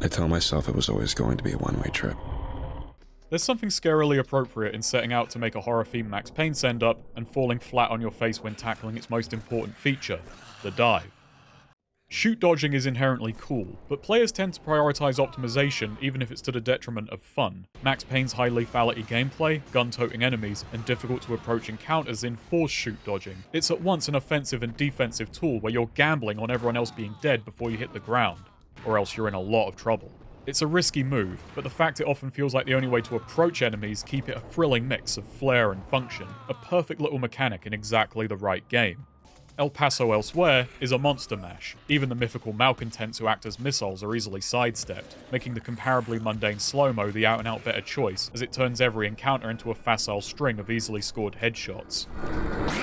I tell myself it was always going to be a one-way trip. There's something scarily appropriate in setting out to make a horror-themed Max Payne send-up and falling flat on your face when tackling its most important feature, the dive. Shoot dodging is inherently cool, but players tend to prioritize optimization even if it's to the detriment of fun. Max Payne's high lethality gameplay, gun-toting enemies, and difficult-to-approach encounters enforce shoot dodging. It's at once an offensive and defensive tool where you're gambling on everyone else being dead before you hit the ground, or else you're in a lot of trouble. It's a risky move, but the fact it often feels like the only way to approach enemies keep it a thrilling mix of flair and function, a perfect little mechanic in exactly the right game. El Paso elsewhere is a monster mash. Even the mythical malcontents who act as missiles are easily sidestepped, making the comparably mundane slow-mo the out-and-out better choice, as it turns every encounter into a facile string of easily scored headshots.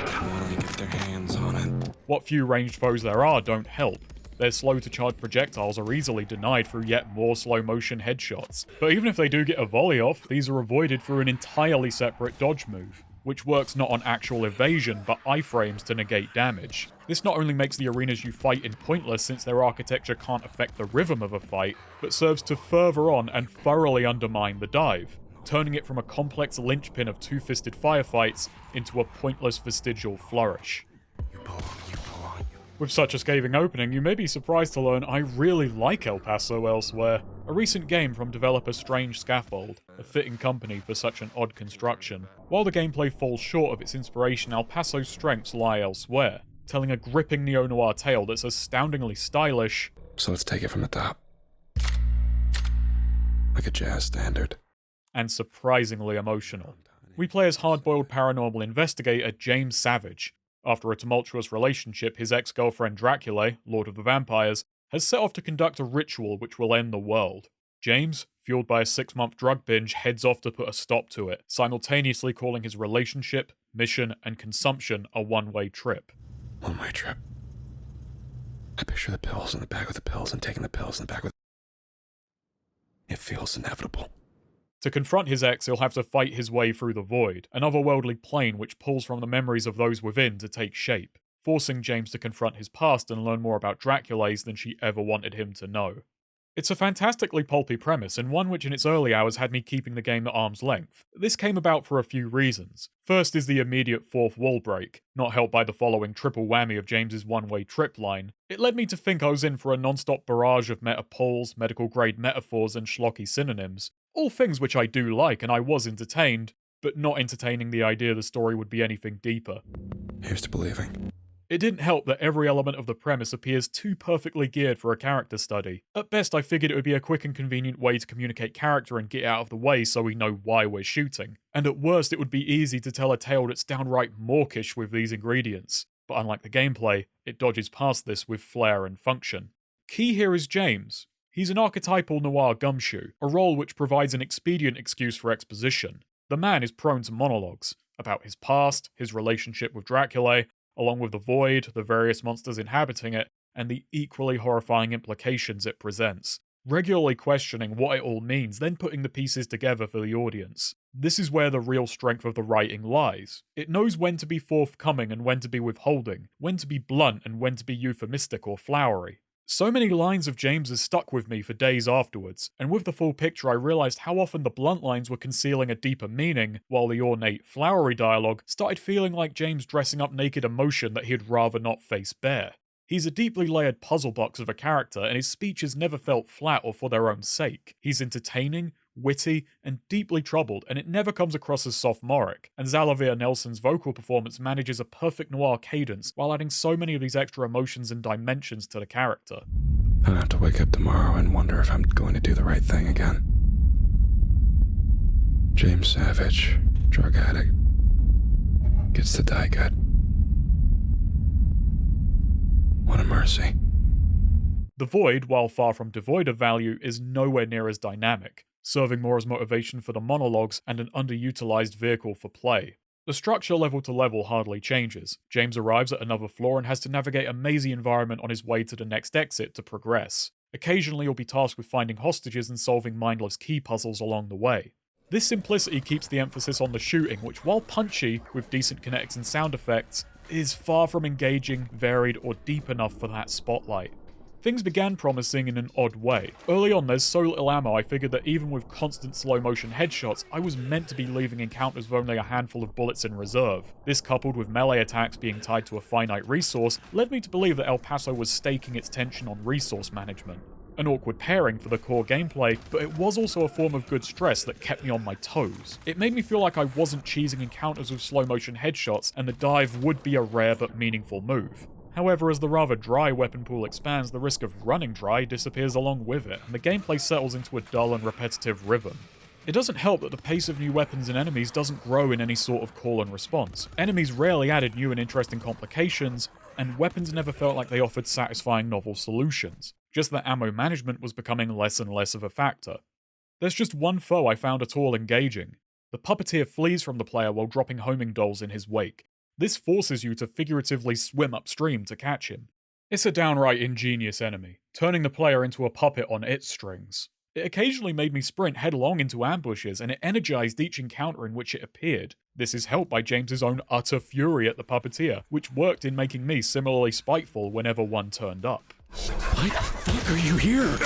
Finally get their hands on it. What few ranged foes there are don't help. Their slow-to-charge projectiles are easily denied through yet more slow-motion headshots. But even if they do get a volley off, these are avoided through an entirely separate dodge move, which works not on actual evasion, but iframes to negate damage. This not only makes the arenas you fight in pointless since their architecture can't affect the rhythm of a fight, but serves to further on and thoroughly undermine the dive, turning it from a complex linchpin of two-fisted firefights into a pointless vestigial flourish. With such a scathing opening, you may be surprised to learn I really like El Paso elsewhere, a recent game from developer Strange Scaffold, a fitting company for such an odd construction. While the gameplay falls short of its inspiration, El Paso's strengths lie elsewhere, telling a gripping neo-noir tale that's astoundingly stylish. So let's take it from the top. Like a jazz standard. And surprisingly emotional. We play as hard-boiled paranormal investigator James Savage. After a tumultuous relationship, his ex-girlfriend Dracula, Lord of the Vampires, has set off to conduct a ritual which will end the world. James, fueled by a 6-month drug binge, heads off to put a stop to it, simultaneously calling his relationship, mission, and consumption a one-way trip. One-way trip. I picture the pills in the bag with the pills and taking the pills in the bag with... It feels inevitable. To confront his ex, he'll have to fight his way through the void, an otherworldly plane which pulls from the memories of those within to take shape, forcing James to confront his past and learn more about Dracula's than she ever wanted him to know. It's a fantastically pulpy premise, and one which in its early hours had me keeping the game at arm's length. This came about for a few reasons. First is the immediate fourth wall break, not helped by the following triple whammy of James's one-way trip line. It led me to think I was in for a non-stop barrage of meta-pulls, medical-grade metaphors, and schlocky synonyms. All things which I do like, and I was entertained, but not entertaining the idea the story would be anything deeper. Here's to believing. It didn't help that every element of the premise appears too perfectly geared for a character study. At best, I figured it would be a quick and convenient way to communicate character and get out of the way so we know why we're shooting. And at worst, it would be easy to tell a tale that's downright mawkish with these ingredients. But unlike the gameplay, it dodges past this with flair and function. Key here is James. He's an archetypal noir gumshoe, a role which provides an expedient excuse for exposition. The man is prone to monologues about his past, his relationship with Dracula, along with the void, the various monsters inhabiting it, and the equally horrifying implications it presents, regularly questioning what it all means, then putting the pieces together for the audience. This is where the real strength of the writing lies. It knows when to be forthcoming and when to be withholding, when to be blunt and when to be euphemistic or flowery. So many lines of James's stuck with me for days afterwards, and with the full picture I realised how often the blunt lines were concealing a deeper meaning, while the ornate, flowery dialogue started feeling like James dressing up naked emotion that he'd rather not face bare. He's a deeply layered puzzle box of a character, and his speeches never felt flat or for their own sake. He's entertaining, witty, and deeply troubled, and it never comes across as sophomoric, and Zalavia Nelson's vocal performance manages a perfect noir cadence while adding so many of these extra emotions and dimensions to the character. I don't have to wake up tomorrow and wonder if I'm going to do the right thing again. James Savage, drug addict, gets to die good. What a mercy. The Void, while far from devoid of value, is nowhere near as dynamic, serving more as motivation for the monologues and an underutilized vehicle for play. The structure level to level hardly changes. James arrives at another floor and has to navigate a mazy environment on his way to the next exit to progress. Occasionally you'll be tasked with finding hostages and solving mindless key puzzles along the way. This simplicity keeps the emphasis on the shooting, which while punchy, with decent kinetics and sound effects, is far from engaging, varied, or deep enough for that spotlight. Things began promising in an odd way. Early on, there's so little ammo, I figured that even with constant slow motion headshots, I was meant to be leaving encounters with only a handful of bullets in reserve. This, coupled with melee attacks being tied to a finite resource, led me to believe that El Paso was staking its tension on resource management. An awkward pairing for the core gameplay, but it was also a form of good stress that kept me on my toes. It made me feel like I wasn't cheesing encounters with slow motion headshots, and the dive would be a rare but meaningful move. However, as the rather dry weapon pool expands, the risk of running dry disappears along with it, and the gameplay settles into a dull and repetitive rhythm. It doesn't help that the pace of new weapons and enemies doesn't grow in any sort of call and response. Enemies rarely added new and interesting complications, and weapons never felt like they offered satisfying novel solutions. Just that ammo management was becoming less and less of a factor. There's just one foe I found at all engaging. The puppeteer flees from the player while dropping homing dolls in his wake. This forces you to figuratively swim upstream to catch him. It's a downright ingenious enemy, turning the player into a puppet on its strings. It occasionally made me sprint headlong into ambushes, and it energized each encounter in which it appeared. This is helped by James's own utter fury at the puppeteer, which worked in making me similarly spiteful whenever one turned up. Why the fuck are you here?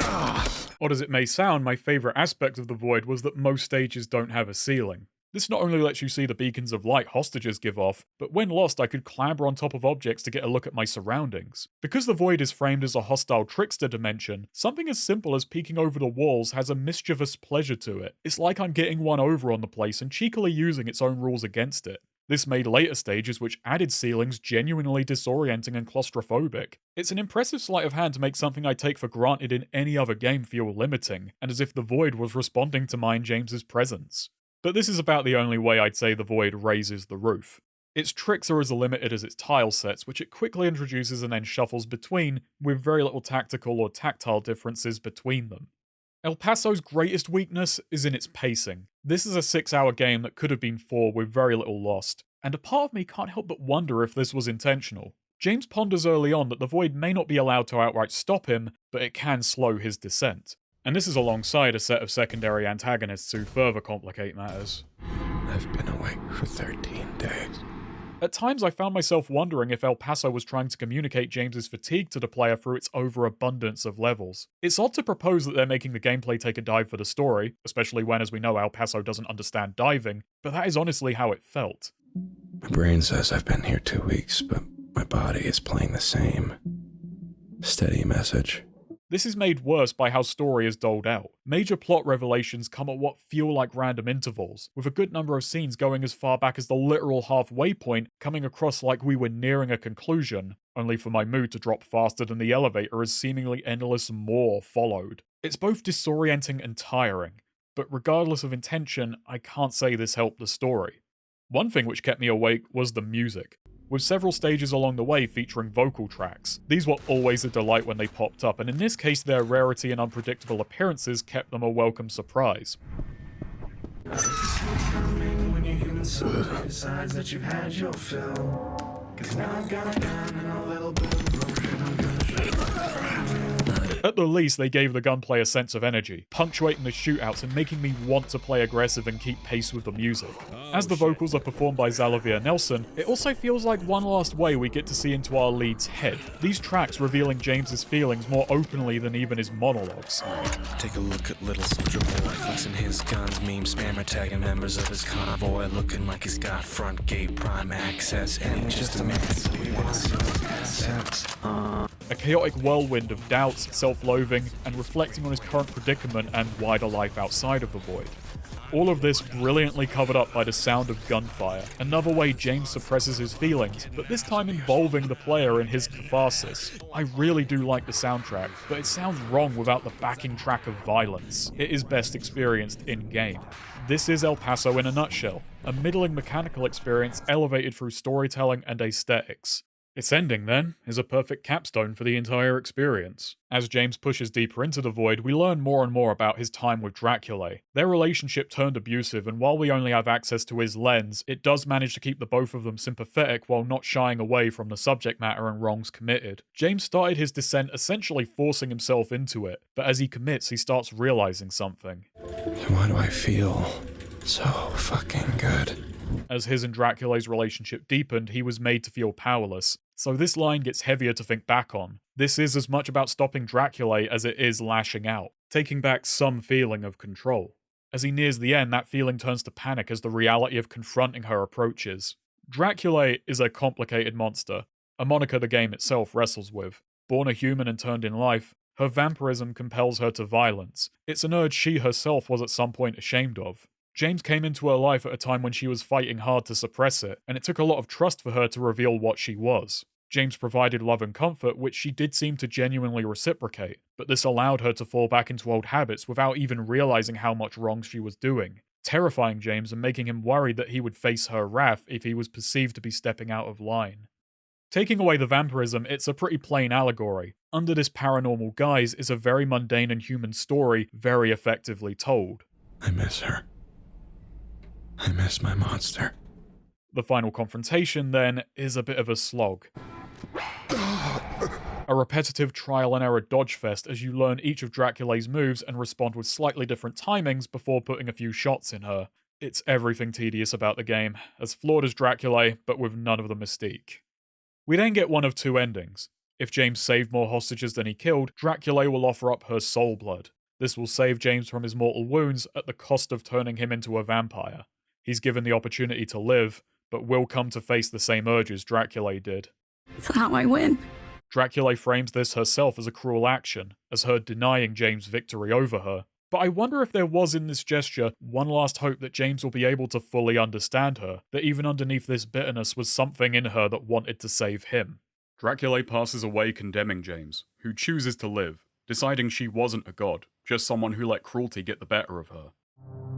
Odd as it may sound, my favourite aspect of the Void was that most stages don't have a ceiling. This not only lets you see the beacons of light hostages give off, but when lost I could clamber on top of objects to get a look at my surroundings. Because the Void is framed as a hostile trickster dimension, something as simple as peeking over the walls has a mischievous pleasure to it. It's like I'm getting one over on the place and cheekily using its own rules against it. This made later stages which added ceilings genuinely disorienting and claustrophobic. It's an impressive sleight of hand to make something I take for granted in any other game feel limiting, and as if the Void was responding to mine James's presence. But this is about the only way I'd say the Void raises the roof. Its tricks are as limited as its tile sets, which it quickly introduces and then shuffles between, with very little tactical or tactile differences between them. El Paso's greatest weakness is in its pacing. This is a 6-hour game that could have been 4 with very little lost, and a part of me can't help but wonder if this was intentional. James ponders early on that the Void may not be allowed to outright stop him, but it can slow his descent. And this is alongside a set of secondary antagonists who further complicate matters. I've been awake for 13 days. At times I found myself wondering if El Paso was trying to communicate James's fatigue to the player through its overabundance of levels. It's odd to propose that they're making the gameplay take a dive for the story, especially when, as we know, El Paso doesn't understand diving, but that is honestly how it felt. My brain says I've been here 2 weeks, but my body is playing the same steady message. This is made worse by how story is doled out. Major plot revelations come at what feel like random intervals, with a good number of scenes going as far back as the literal halfway point, coming across like we were nearing a conclusion, only for my mood to drop faster than the elevator as seemingly endless more followed. It's both disorienting and tiring, but regardless of intention, I can't say this helped the story. One thing which kept me awake was the music, with several stages along the way featuring vocal tracks. These were always a delight when they popped up, and in this case their rarity and unpredictable appearances kept them a welcome surprise. At the least, they gave the gunplay a sense of energy, punctuating the shootouts and making me want to play aggressive and keep pace with the music. As the vocals are performed by Zalavia Nelson, it also feels like one last way we get to see into our lead's head, these tracks revealing James's feelings more openly than even his monologues. Take a look at little soldier boy flexing his guns, meme spammer tagging members of his convoy, looking like he's got front gate prime access, and he's just a man. A chaotic whirlwind of doubts, self-loathing, and reflecting on his current predicament and wider life outside of the Void. All of this brilliantly covered up by the sound of gunfire, another way James suppresses his feelings, but this time involving the player in his catharsis. I really do like the soundtrack, but it sounds wrong without the backing track of violence. It is best experienced in-game. This is El Paso in a nutshell, a middling mechanical experience elevated through storytelling and aesthetics. Its ending, then, is a perfect capstone for the entire experience. As James pushes deeper into the Void, we learn more and more about his time with Draculae. Their relationship turned abusive, and while we only have access to his lens, it does manage to keep the both of them sympathetic while not shying away from the subject matter and wrongs committed. James started his descent essentially forcing himself into it, but as he commits, he starts realizing something. Why do I feel so fucking good? As his and Draculae's relationship deepened, he was made to feel powerless. So this line gets heavier to think back on. This is as much about stopping Dracula as it is lashing out, taking back some feeling of control. As he nears the end, that feeling turns to panic as the reality of confronting her approaches. Dracula is a complicated monster, a moniker the game itself wrestles with. Born a human and turned in life, her vampirism compels her to violence. It's an urge she herself was at some point ashamed of. James came into her life at a time when she was fighting hard to suppress it, and it took a lot of trust for her to reveal what she was. James provided love and comfort, which she did seem to genuinely reciprocate, but this allowed her to fall back into old habits without even realizing how much wrong she was doing, terrifying James and making him worried that he would face her wrath if he was perceived to be stepping out of line. Taking away the vampirism, it's a pretty plain allegory. Under this paranormal guise is a very mundane and human story, very effectively told. I miss her. I miss my monster. The final confrontation, then, is a bit of a slog. A repetitive trial and error dodge fest as you learn each of Dracula's moves and respond with slightly different timings before putting a few shots in her. It's everything tedious about the game, as flawed as Dracula, but with none of the mystique. We then get one of two endings. If James saved more hostages than he killed, Dracula will offer up her soul blood. This will save James from his mortal wounds at the cost of turning him into a vampire. He's given the opportunity to live, but will come to face the same urges Dracula did. That's how I win. Dracula frames this herself as a cruel action, as her denying James victory over her. But I wonder if there was in this gesture one last hope that James will be able to fully understand her, that even underneath this bitterness was something in her that wanted to save him. Dracula passes away condemning James, who chooses to live, deciding she wasn't a god, just someone who let cruelty get the better of her.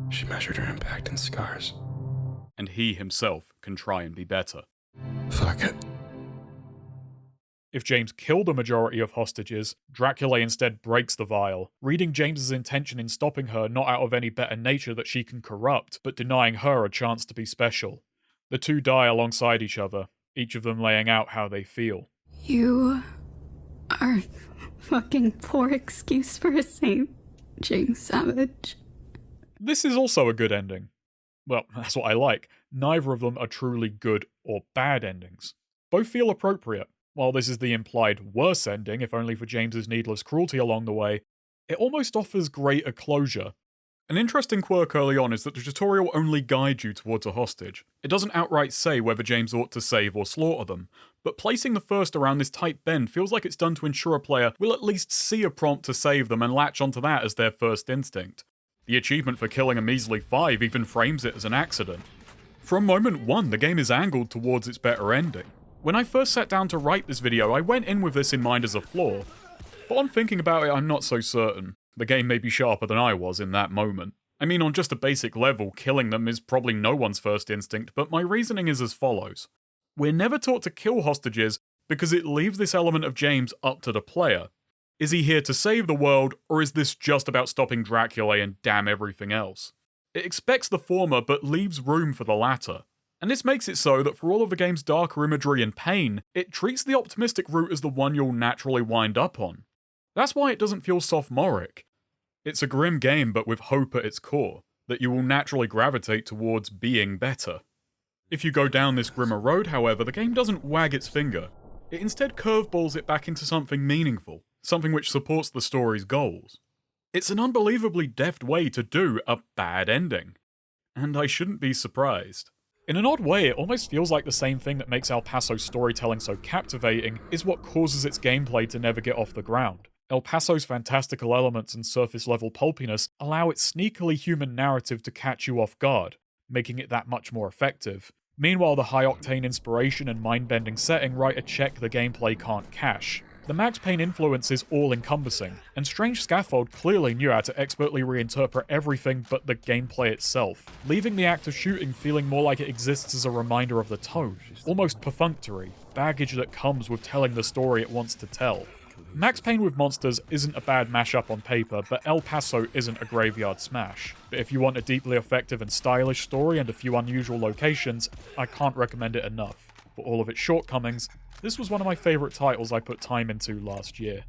She measured her impact in scars. And he himself can try and be better. Fuck it. If James killed the majority of hostages, Dracula instead breaks the vial, reading James's intention in stopping her not out of any better nature that she can corrupt, but denying her a chance to be special. The two die alongside each other, each of them laying out how they feel. You are a fucking poor excuse for a saint, James Savage. This is also a good ending. Well, that's what I like. Neither of them are truly good or bad endings. Both feel appropriate. While this is the implied worse ending, if only for James's needless cruelty along the way, it almost offers greater closure. An interesting quirk early on is that the tutorial only guides you towards a hostage. It doesn't outright say whether James ought to save or slaughter them, but placing the first around this tight bend feels like it's done to ensure a player will at least see a prompt to save them and latch onto that as their first instinct. The achievement for killing a measly 5 even frames it as an accident. From moment 1, the game is angled towards its better ending. When I first sat down to write this video, I went in with this in mind as a flaw, but on thinking about it, I'm not so certain. The game may be sharper than I was in that moment. I mean, on just a basic level, killing them is probably no one's first instinct, but my reasoning is as follows. We're never taught to kill hostages because it leaves this element of James up to the player. Is he here to save the world, or is this just about stopping Dracula and damn everything else? It expects the former, but leaves room for the latter. And this makes it so that for all of the game's darker imagery and pain, it treats the optimistic route as the one you'll naturally wind up on. That's why it doesn't feel sophomoric. It's a grim game but with hope at its core, that you will naturally gravitate towards being better. If you go down this grimmer road, however, the game doesn't wag its finger. It instead curveballs it back into something meaningful, something which supports the story's goals. It's an unbelievably deft way to do a bad ending. And I shouldn't be surprised. In an odd way, it almost feels like the same thing that makes El Paso's storytelling so captivating is what causes its gameplay to never get off the ground. El Paso's fantastical elements and surface-level pulpiness allow its sneakily human narrative to catch you off guard, making it that much more effective. Meanwhile, the high-octane inspiration and mind-bending setting write a check the gameplay can't cash. The Max Payne influence is all-encompassing, and Strange Scaffold clearly knew how to expertly reinterpret everything but the gameplay itself, leaving the act of shooting feeling more like it exists as a reminder of the tone, almost perfunctory, baggage that comes with telling the story it wants to tell. Max Payne with monsters isn't a bad mashup on paper, but El Paso isn't a graveyard smash. But if you want a deeply effective and stylish story and a few unusual locations, I can't recommend it enough. For all of its shortcomings, this was one of my favourite titles I put time into last year.